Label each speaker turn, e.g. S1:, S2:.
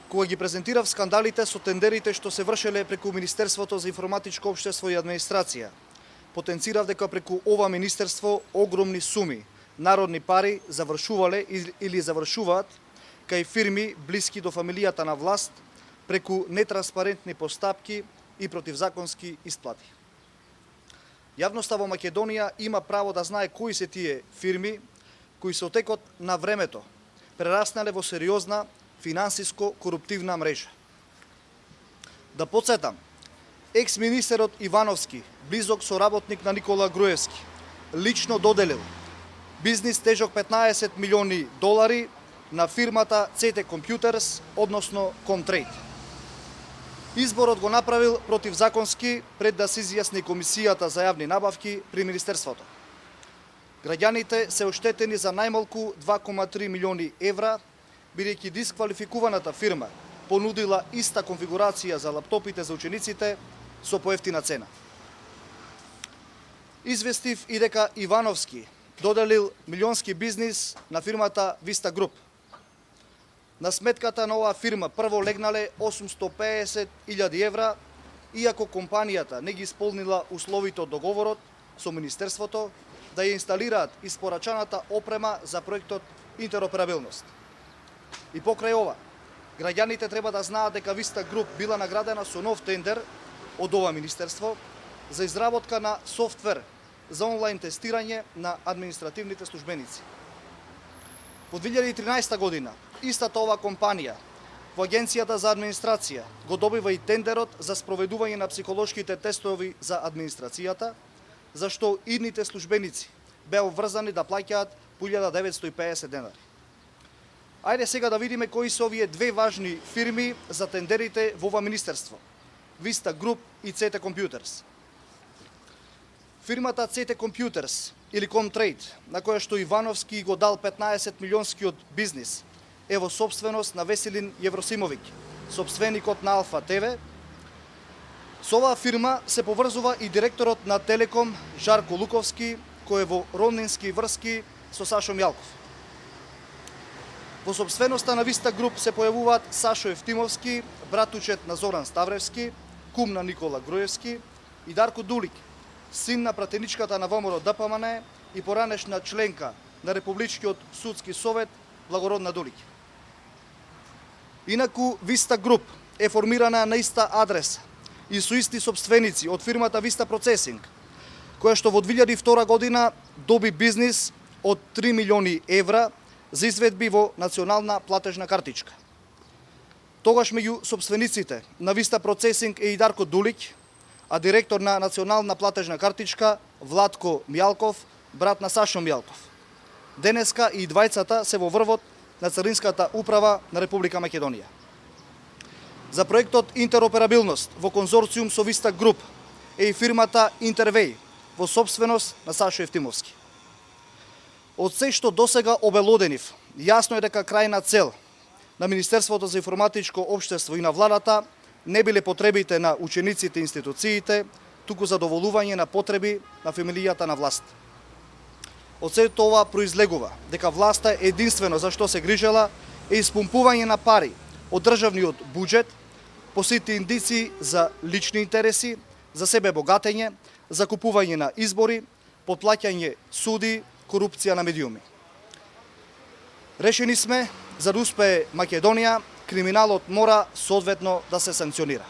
S1: кога ги презентирав скандалите со тендерите што се вршеле преку Министерството за информатичко општество и администрација, потенцирав дека преку ова министерство огромни суми народни пари завршувале или завршуваат кај фирми блиски до фамилијата на власт преку нетранспарентни постапки и противзаконски исплати. Јавноста во Македонија има право да знае кои се тие фирми кои со текот на времето прераснале во сериозна финансиско-коруптивна мрежа. Да подсетам, екс-министерот Ивановски, близок соработник на Никола Груевски, лично доделил бизнис тежок 15 милиони долари на фирмата CT Computers, односно Comtrade. Изборот го направил противзаконски пред да се изјасни Комисијата за јавни набавки при Министерството. Граѓаните се оштетени за најмалку 2,3 милиони евра, бидејќи дисквалификуваната фирма понудила иста конфигурација за лаптопите за учениците со поевтина цена. Известив и дека Ивановски доделил милионски бизнис на фирмата Vista Group. На сметката на оваа фирма прво легнале 850.000 евра, иако компанијата не ги исполнила условите од договорот со Министерството да ја инсталираат испорачаната опрема за проектот интероперабилност. И покрај ова, граѓаните треба да знаат дека Vista Group била наградена со нов тендер од ова министерство за изработка на софтвер за онлайн тестирање на административните службеници. Во 2013 година, истата ова компанија во Агенцијата за администрација го добива и тендерот за спроведување на психолошките тестови за администрацијата, зашто идните службеници беа обврзани да плаќаат 1950 денари. Ајде сега да видиме кои се овие две важни фирми за тендерите во ова министерство: Vista Group и CT Computers. Фирмата CT Computers или Comtrade, на која што Ивановски го дал 15 милионскиот бизнис, е во собственост на Веселин Јевросимовиќ, собственикот на Алфа ТВ. Со оваа фирма се поврзува и директорот на Телеком Жарко Луковски, кој е во роднински врски со Сашо Мјалков. Во собственоста на Vista Group се појавуваат Сашо Евтимовски, братучет на Зоран Ставревски, кум на Никола Груевски, и Дарко Дулик, син на пратеничката на ВМРО ДПМН и поранешна членка на Републичкиот судски совет Благородна Дулик. Инаку Vista Group е формирана на иста адреса и со исти собственици од фирмата Vista Processing, која што во 2002 година доби бизнис од 3 милиони евра за изведби во национална платежна картичка. Тогаш меѓу собствениците на Vista Processing е и Дарко Дулик, а директор на национална платежна картичка Владко Мјалков, брат на Сашо Мјалков. Денеска и двајцата се во врвот на Царинската управа на Република Македонија. За проектот Интероперабилност во конзорциум со Vista Group е и фирмата Интервеј во собственост на Сашо Евтимовски. Од се што досега обелоденив, јасно е дека крајна цел на Министерството за информатичко општество и на владата не биле потребите на учениците и институциите, туку задоволување на потреби на фамилијата на власт. Од сето ова произлегува дека власта единствено за што се грижела е испумпување на пари од државниот буџет, по сите индици за лични интереси, за себе богатење, за купување на избори, потплаќање суди, корупција на медиуми. Решени сме, за да успее Македонија, криминалот мора соодветно да се санкционира.